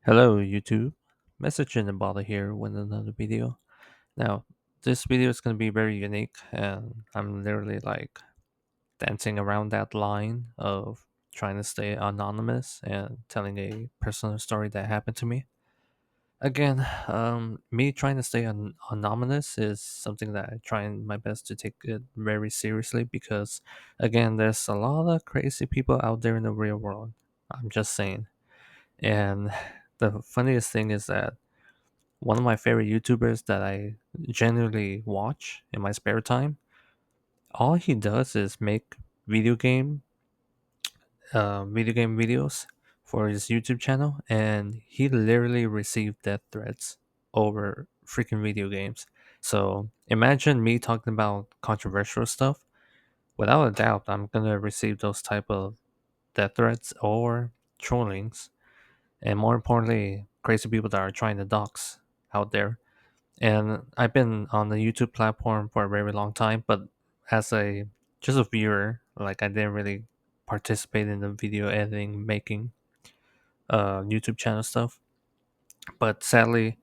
Hello YouTube, Message in the Bottle here with another video. Now, this video is going to be very unique and I'm literally like dancing around that line of trying to stay anonymous and telling a personal story that happened to me. Again, me trying to stay anonymous is something that I try my best to take it very seriously because, again, there's a lot of crazy people out there in the real world. I'm just saying. And the funniest thing is that one of my favorite YouTubers that I genuinely watch in my spare time, all he does is make video game video game videos for his YouTube channel, and he literally received death threats over freaking video games. So imagine me talking about controversial stuff. Without a doubt, I'm gonna receive those type of death threats or trollings, and more importantly, crazy people that are trying to dox out there. And I've been on the YouTube platform for a very long time, but as a just a viewer, like I didn't really participate in the video editing, making YouTube channel stuff. But sadly,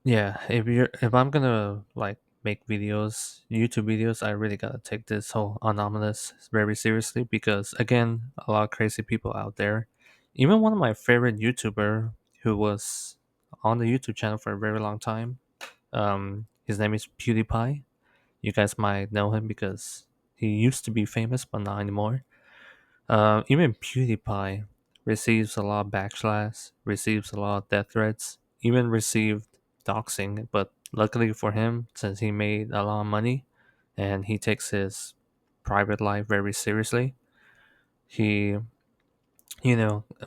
yeah, if I'm gonna like make videos, YouTube videos, I really gotta take this whole anonymous very seriously because again, a lot of crazy people out there. Even one of my favorite YouTuber who was on the YouTube channel for a very long time. His name is PewDiePie. You guys might know him because he used to be famous, but not anymore. Even PewDiePie receives a lot of backslash, receives a lot of death threats, even received doxing. But luckily for him, since he made a lot of money and he takes his private life very seriously, he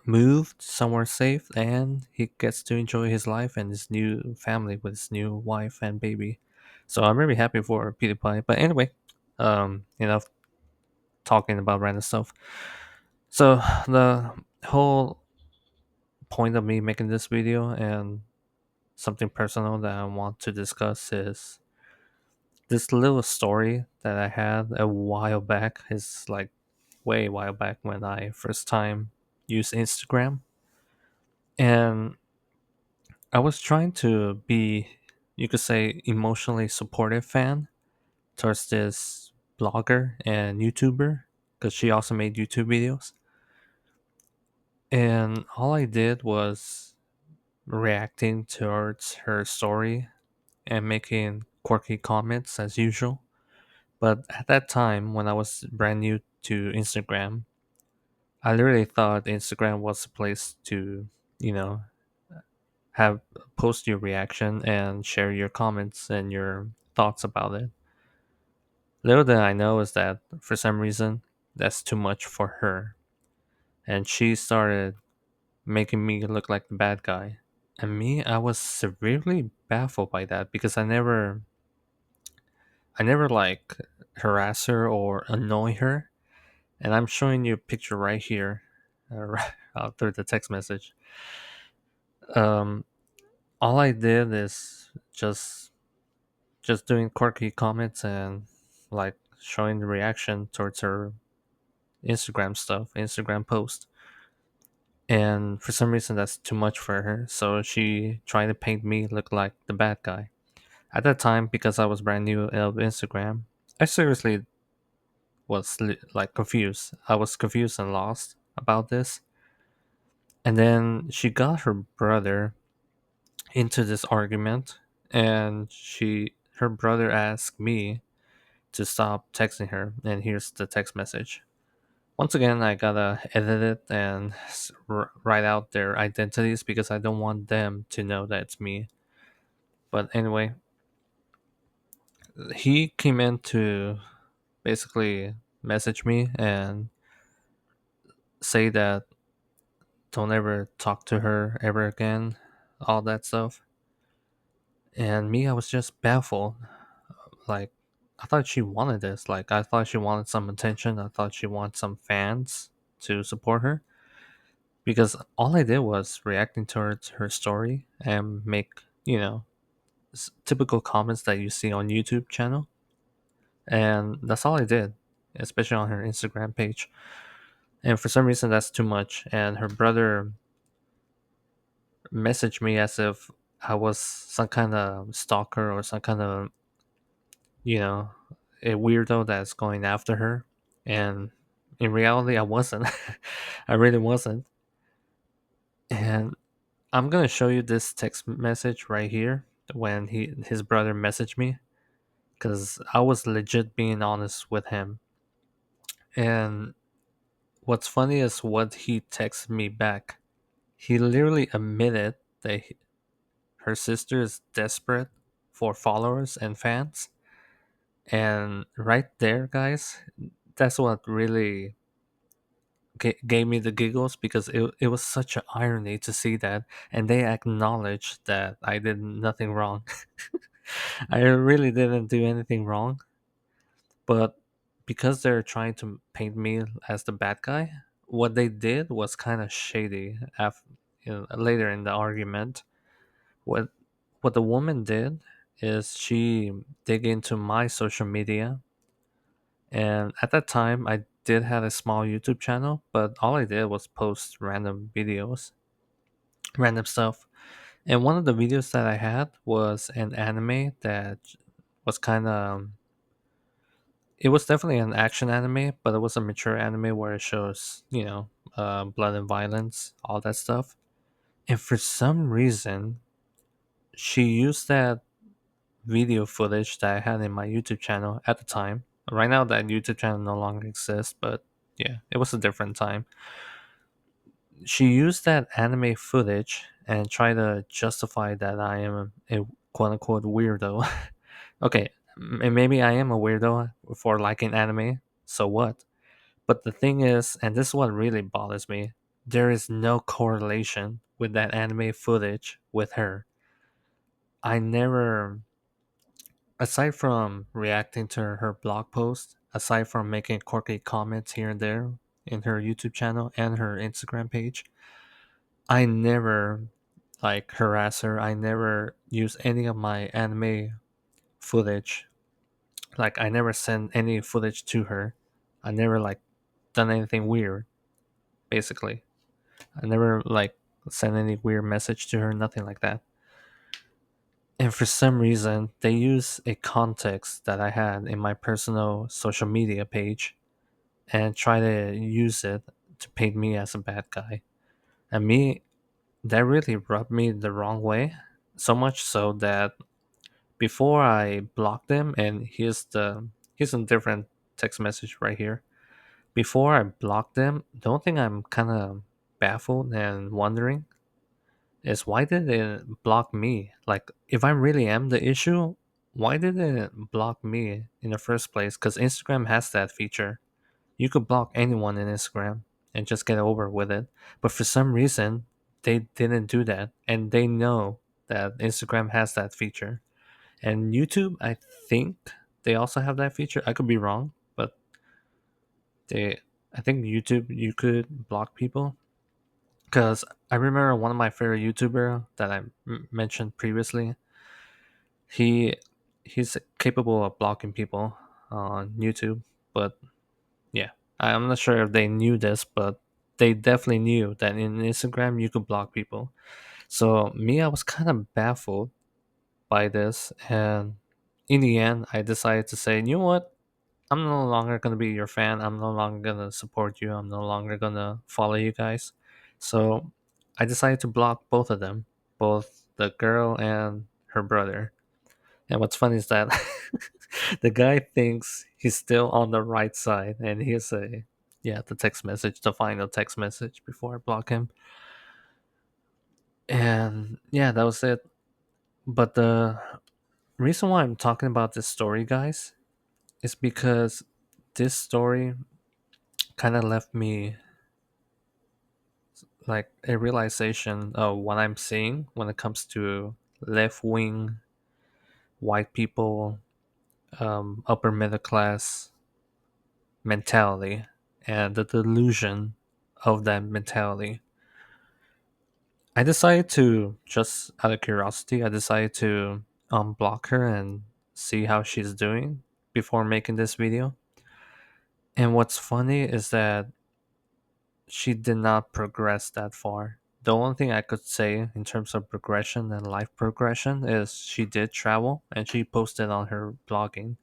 moved somewhere safe and he gets to enjoy his life and his new family with his new wife and baby. So I'm really happy for PewDiePie. But anyway, enough talking about random stuff. So the whole point of me making this video and something personal that I want to discuss is this little story that I had a while back. Is like way while back when I first time used Instagram. And I was trying to be, you could say, emotionally supportive fan towards this blogger and YouTuber because she also made YouTube videos. And all I did was reacting towards her story and making quirky comments as usual. But at that time, when I was brand new to Instagram, I literally thought Instagram was a place to, you know, have post your reaction and share your comments and your thoughts about it. Little did I know is that for some reason that's too much for her, and she started making me look like the bad guy. And me, I was severely baffled by that because I never like harass her or annoy her. And I'm showing you a picture right here, through the text message. Um, all I did is just doing quirky comments and like showing the reaction towards her Instagram stuff, Instagram post. And for some reason that's too much for her, so she tried to paint me look like the bad guy. At that time, because I was brand new of Instagram, I seriously was like confused. I was confused and lost about this. And then she got her brother into this argument, and her brother asked me to stop texting her, and here's the text message. Once again, I gotta edit it and write out their identities because I don't want them to know that it's me. But anyway, he came in to basically message me and say that don't ever talk to her ever again, all that stuff. And me, I was just baffled. Like, I thought she wanted this. Like, I thought she wanted some attention. I thought she wanted some fans to support her. Because all I did was reacting towards her story and make, typical comments that you see on YouTube channel. And that's all I did, especially on her Instagram page. And for some reason, that's too much. And her brother messaged me as if I was some kind of stalker or some kind of, you know, a weirdo that's going after her. And in reality, I wasn't. I really wasn't. And I'm gonna show you this text message right here when his brother messaged me because I was legit being honest with him. And what's funny is what he texted me back. He literally admitted that her sister is desperate for followers and fans. And right there, guys, that's what really gave me the giggles because it was such an irony to see that. And they acknowledged that I did nothing wrong. I really didn't do anything wrong. But because they're trying to paint me as the bad guy, what they did was kind of shady. Later in the argument, what what the woman did is she dig into my social media, and at that time I did have a small YouTube channel, but all I did was post random videos, random stuff. And one of the videos that I had was an anime that was kind of, it was definitely an action anime, but it was a mature anime where it shows, blood and violence, all that stuff. And for some reason, she used that video footage that I had in my YouTube channel at the time. Right now, that YouTube channel no longer exists, but yeah, it was a different time. She used that anime footage and tried to justify that I am a quote unquote weirdo. Okay, and maybe I am a weirdo for liking anime, so what? But the thing is, and this is what really bothers me, there is no correlation with that anime footage with her. I never, aside from reacting to her blog post, aside from making quirky comments here and there in her YouTube channel and her Instagram page, I never like harass her. I never use any of my anime footage. Like I never send any footage to her. I never like done anything weird, basically. I never like sent any weird message to her, nothing like that. And for some reason, they use a context that I had in my personal social media page and try to use it to paint me as a bad guy. And me, that really rubbed me the wrong way. So much so that before I blocked them, and here's a different text message right here. Before I blocked them, the only thing I'm kind of baffled and wondering is why did it block me? Like, if I really am the issue, why did it block me in the first place? Because Instagram has that feature. You could block anyone in Instagram and just get over with it. But for some reason, they didn't do that. And they know that Instagram has that feature. And YouTube, I think they also have that feature. I could be wrong, but they, I think YouTube, you could block people. Because I remember one of my favorite YouTuber that I mentioned previously. He he's capable of blocking people on YouTube, but yeah, I'm not sure if they knew this, but they definitely knew that in Instagram you could block people. So me, I was kind of baffled by this, and in the end, I decided to say, you know what? I'm no longer gonna be your fan. I'm no longer gonna support you. I'm no longer gonna follow you guys. So I decided to block both of them, both the girl and her brother. And what's funny is that the guy thinks he's still on the right side, and here's a, yeah, the text message, the final text message before I block him. And yeah, that was it. But the reason why I'm talking about this story, guys, is because this story kind of left me like a realization of what I'm seeing when it comes to left wing white people, upper middle class mentality, and the delusion of that mentality. I decided to, just out of curiosity, I decided to unblock her and see how she's doing before making this video. And what's funny is that she did not progress that far. The only thing I could say in terms of progression and life progression is she did travel and she posted on her blogging.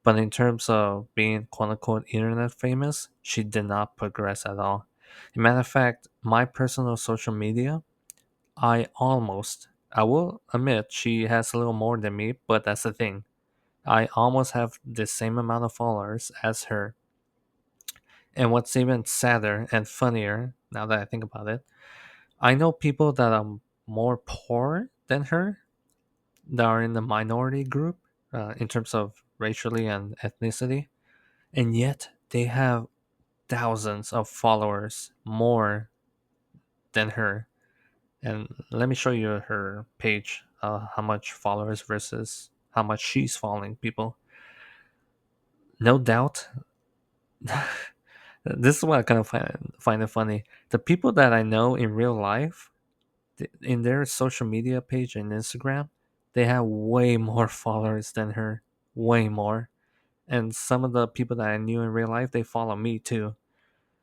But in terms of being quote unquote internet famous, she did not progress at all. As a matter of fact, my personal social media, I will admit she has a little more than me, but that's the thing. I almost have the same amount of followers as her. And what's even sadder and funnier, now that I think about it, I know people that are more poor than her, that are in the minority group in terms of racially and ethnicity, and yet they have thousands of followers more than her. And let me show you her page, how much followers versus how much she's following people. No doubt, this is what I kind of find it funny. The people that I know in real life, in their social media page and Instagram, they have way more followers than her, way more. And some of the people that I knew in real life, they follow me too.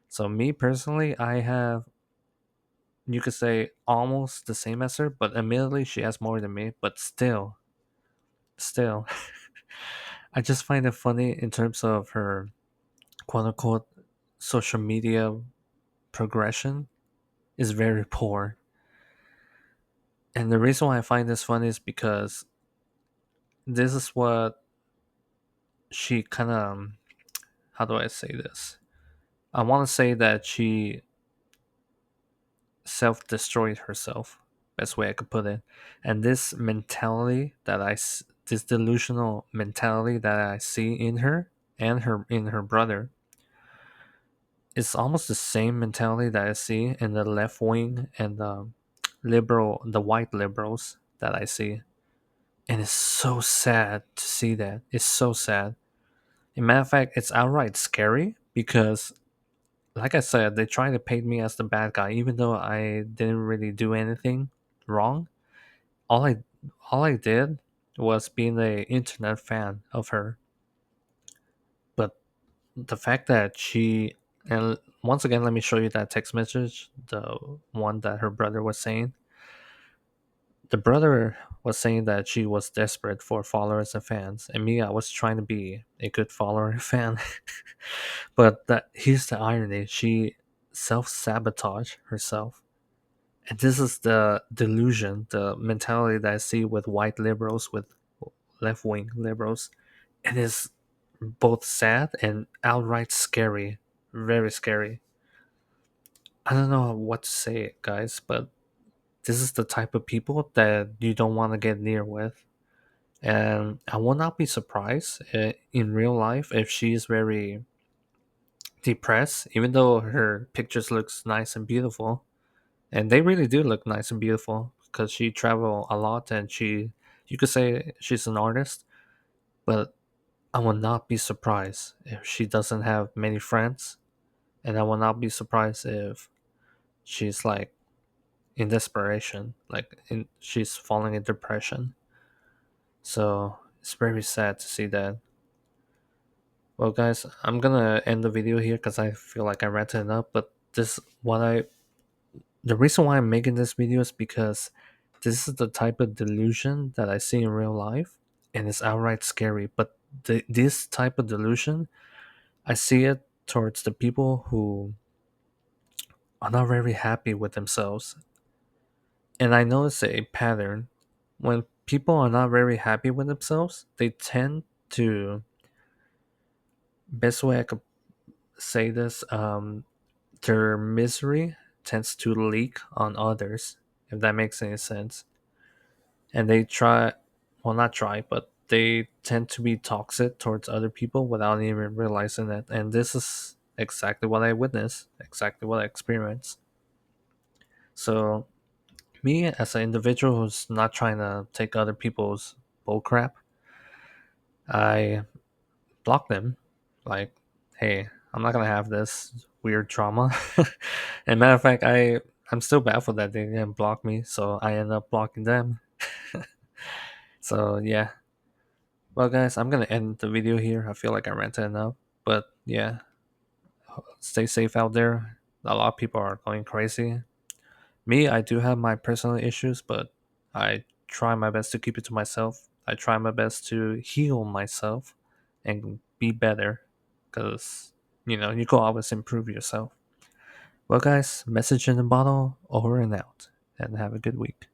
So me personally, I have, you could say, almost the same as her, but admittedly she has more than me. But still, I just find it funny in terms of her quote unquote social media progression is very poor. And the reason why I find this funny is because this is what she kind of, how do I say this? I want to say that she self destroyed herself. Best way I could put it. And this mentality that this delusional mentality that I see in her and her in her brother, is almost the same mentality that I see in the left wing and the white liberals that I see. And it's so sad to see that. It's so sad. In matter of fact, it's outright scary because, like I said, they try to paint me as the bad guy, even though I didn't really do anything wrong. All I all I did was being a internet fan of her. But the fact that she, and once again, let me show you that text message, the one that her brother was saying. The brother was saying that she was desperate for followers and fans, and me, I was trying to be a good follower and fan. But that here's the irony: she self sabotaged herself. And this is the delusion, the mentality that I see with white liberals, with left wing liberals. It is both sad and outright scary. Very scary. I don't know what to say, guys, but this is the type of people that you don't want to get near with. And I will not be surprised in real life if she is very depressed, even though her pictures looks nice and beautiful. And they really do look nice and beautiful because she travel a lot and you could say she's an artist. But I will not be surprised if she doesn't have many friends, and I will not be surprised if she's like in desperation, she's falling in depression. So it's very sad to see that. Well, guys, I'm gonna end the video here because I feel like I ranted enough. But this, what I, the reason why I'm making this video is because this is the type of delusion that I see in real life, and it's outright scary. But this type of delusion, I see it towards the people who are not very happy with themselves. And I notice a pattern: when people are not very happy with themselves, they tend to, best way I could say this, their misery tends to leak on others, if that makes any sense. And they try, well, not try, but they tend to be toxic towards other people without even realizing it. And this is exactly what I witnessed, exactly what I experienced. So me as an individual who's not trying to take other people's bullcrap, I block them. Like, hey, I'm not gonna have this weird drama. And matter of fact, I'm still baffled that they didn't block me, so I end up blocking them. So yeah. Well, guys, I'm gonna end the video here. I feel like I ranted enough, but yeah, stay safe out there. A lot of people are going crazy. Me, I do have my personal issues, but I try my best to keep it to myself. I try my best to heal myself and be better because, you can always improve yourself. Well, guys, message in the bottle, over and out, and have a good week.